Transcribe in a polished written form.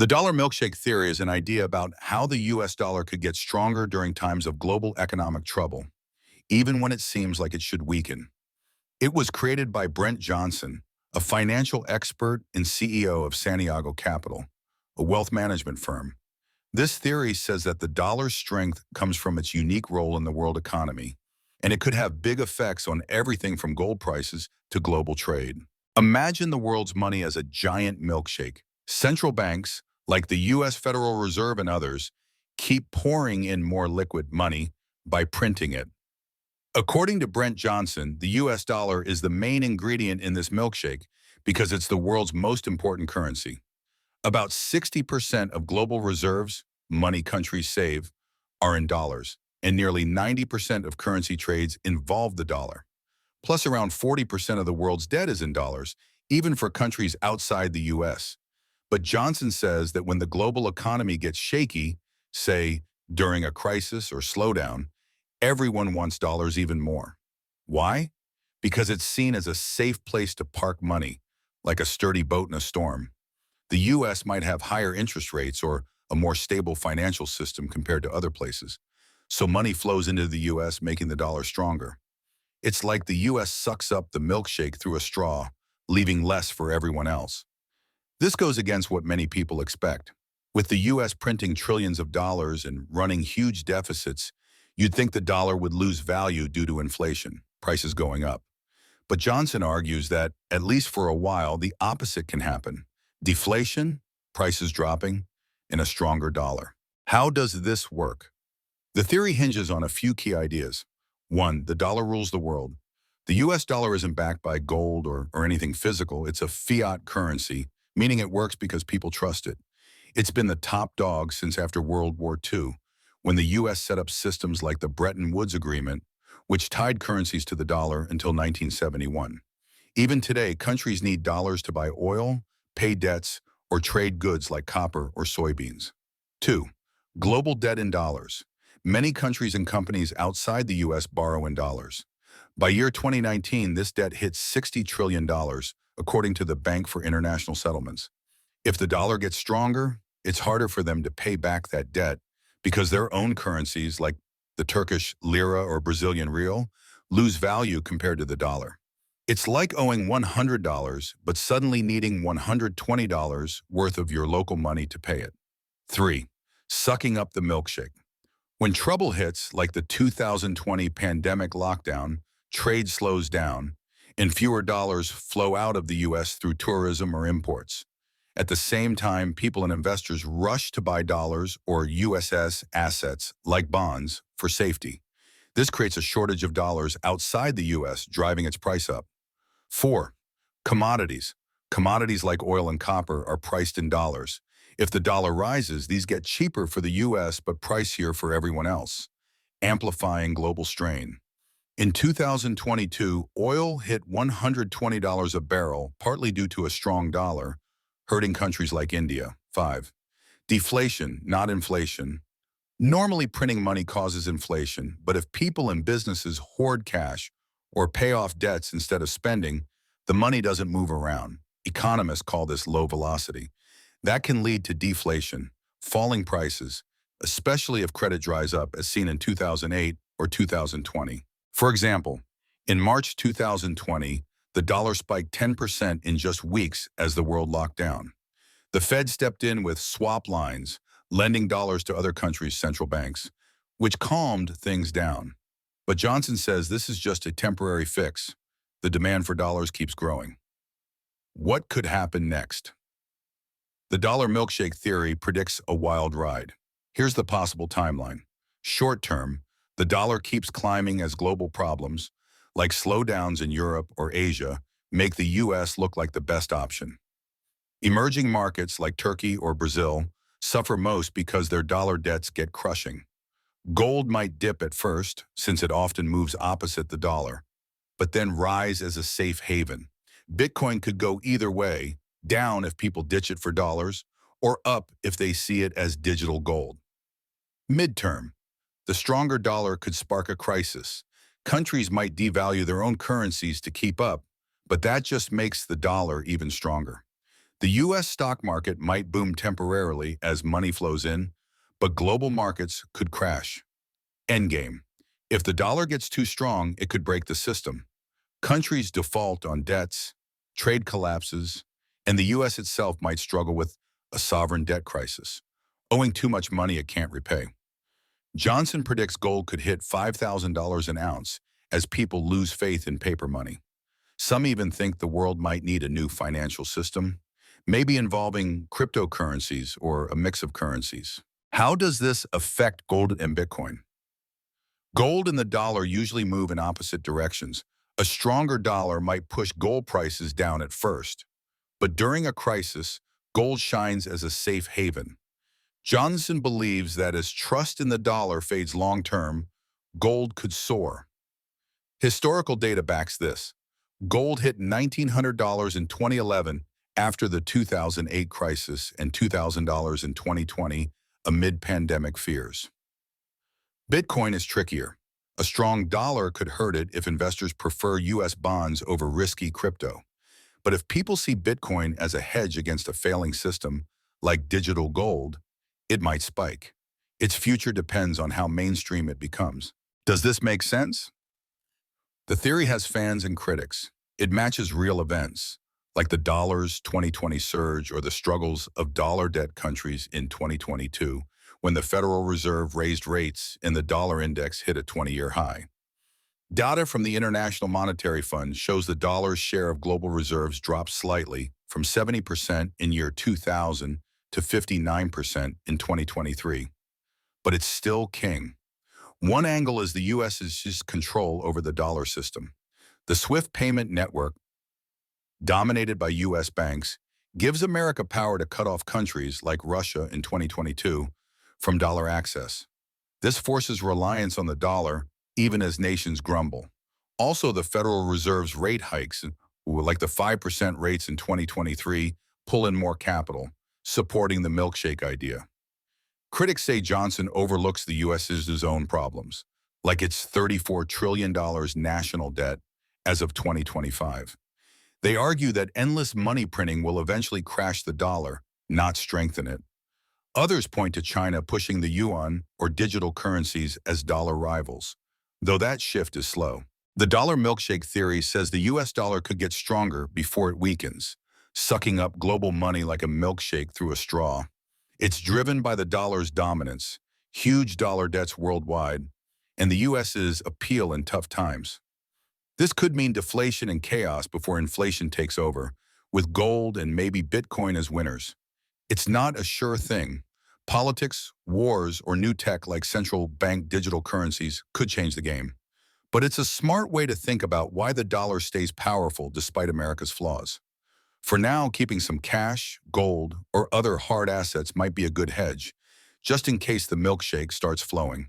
The dollar milkshake theory is an idea about how the US dollar could get stronger during times of global economic trouble, even when it seems like it should weaken. It was created by Brent Johnson, a financial expert and CEO of Santiago Capital, a wealth management firm. This theory says that the dollar's strength comes from its unique role in the world economy, and it could have big effects on everything from gold prices to global trade. Imagine the world's money as a giant milkshake. Central banks, like the US Federal Reserve and others, keep pouring in more liquid money by printing it. According to Brent Johnson, the US dollar is the main ingredient in this milkshake because it's the world's most important currency. About 60% of global reserves, money countries save, are in dollars, and nearly 90% of currency trades involve the dollar. Plus, around 40% of the world's debt is in dollars, even for countries outside the US. But Johnson says that when the global economy gets shaky, say during a crisis or slowdown, everyone wants dollars even more. Why? Because it's seen as a safe place to park money, like a sturdy boat in a storm. The US might have higher interest rates or a more stable financial system compared to other places, so money flows into the US, making the dollar stronger. It's like the US sucks up the milkshake through a straw, leaving less for everyone else. This goes against what many people expect. With the US printing trillions of dollars and running huge deficits, you'd think the dollar would lose value due to inflation, prices going up. But Johnson argues that, at least for a while, the opposite can happen. Deflation, prices dropping, and a stronger dollar. How does this work? The theory hinges on a few key ideas. 1. The dollar rules the world. The US dollar isn't backed by gold or anything physical. It's a fiat currency, meaning it works because people trust it. It's been the top dog since after World War II, when the US set up systems like the Bretton Woods Agreement, which tied currencies to the dollar until 1971. Even today, countries need dollars to buy oil, pay debts, or trade goods like copper or soybeans. 2. Global debt in dollars. Many countries and companies outside the US borrow in dollars. By year 2019, this debt hit $60 trillion, according to the Bank for International Settlements. If the dollar gets stronger, it's harder for them to pay back that debt because their own currencies, like the Turkish lira or Brazilian real, lose value compared to the dollar. It's like owing $100, but suddenly needing $120 worth of your local money to pay it. 3. Sucking up the milkshake. When trouble hits, like the 2020 pandemic lockdown, trade slows down, and fewer dollars flow out of the US through tourism or imports. At the same time, people and investors rush to buy dollars or USS assets, like bonds, for safety. This creates a shortage of dollars outside the US, driving its price up. 4. Commodities. Commodities like oil and copper are priced in dollars. If the dollar rises, these get cheaper for the US but pricier for everyone else, amplifying global strain. In 2022, oil hit $120 a barrel, partly due to a strong dollar, hurting countries like India. 5. Deflation, not inflation. Normally, printing money causes inflation, but if people and businesses hoard cash or pay off debts instead of spending, the money doesn't move around. Economists call this low velocity. That can lead to deflation, falling prices, especially if credit dries up, as seen in 2008 or 2020. For example, in March 2020, the dollar spiked 10% in just weeks as the world locked down. The Fed stepped in with swap lines, lending dollars to other countries' central banks, which calmed things down. But Johnson says this is just a temporary fix. The demand for dollars keeps growing. What could happen next? The dollar milkshake theory predicts a wild ride. Here's the possible timeline. Short term, the dollar keeps climbing as global problems, like slowdowns in Europe or Asia, make the US look like the best option. Emerging markets like Turkey or Brazil suffer most because their dollar debts get crushing. Gold might dip at first, since it often moves opposite the dollar, but then rise as a safe haven. Bitcoin could go either way, down if people ditch it for dollars, or up if they see it as digital gold. Midterm, the stronger dollar could spark a crisis. Countries might devalue their own currencies to keep up, but that just makes the dollar even stronger. The U.S. stock market might boom temporarily as money flows in, but global markets could crash. Endgame. If the dollar gets too strong, it could break the system. Countries default on debts, trade collapses, and the U.S. itself might struggle with a sovereign debt crisis, owing too much money it can't repay. Johnson predicts gold could hit $5,000 an ounce as people lose faith in paper money. Some even think the world might need a new financial system, maybe involving cryptocurrencies or a mix of currencies. How does this affect gold and Bitcoin? Gold and the dollar usually move in opposite directions. A stronger dollar might push gold prices down at first, but during a crisis, gold shines as a safe haven. Johnson believes that as trust in the dollar fades long-term, gold could soar. Historical data backs this. Gold hit $1,900 in 2011 after the 2008 crisis and $2,000 in 2020 amid pandemic fears. Bitcoin is trickier. A strong dollar could hurt it if investors prefer U.S. bonds over risky crypto. But if people see Bitcoin as a hedge against a failing system, like digital gold, it might spike. Its future depends on how mainstream it becomes. Does this make sense? The theory has fans and critics. It matches real events, like the dollar's 2020 surge or the struggles of dollar debt countries in 2022, when the Federal Reserve raised rates and the dollar index hit a 20-year high. Data from the International Monetary Fund shows the dollar's share of global reserves dropped slightly from 70% in year 2000 to 59% in 2023. But it's still king. One angle is the U.S.'s control over the dollar system. The SWIFT payment network, dominated by U.S. banks, gives America power to cut off countries like Russia in 2022 from dollar access. This forces reliance on the dollar even as nations grumble. Also, the Federal Reserve's rate hikes, like the 5% rates in 2023, pull in more capital, supporting the milkshake idea. Critics say Johnson overlooks the U.S.'s own problems, like its $34 trillion national debt as of 2025. They argue that endless money printing will eventually crash the dollar, not strengthen it. Others point to China pushing the yuan or digital currencies as dollar rivals, though that shift is slow. The dollar milkshake theory says the U.S. dollar could get stronger before it weakens, sucking up global money like a milkshake through a straw. It's driven by the dollar's dominance, huge dollar debts worldwide, and the U.S.'s appeal in tough times. This could mean deflation and chaos before inflation takes over, with gold and maybe Bitcoin as winners. It's not a sure thing. Politics, wars, or new tech like central bank digital currencies could change the game. But it's a smart way to think about why the dollar stays powerful despite America's flaws. For now, keeping some cash, gold, or other hard assets might be a good hedge, just in case the milkshake starts flowing.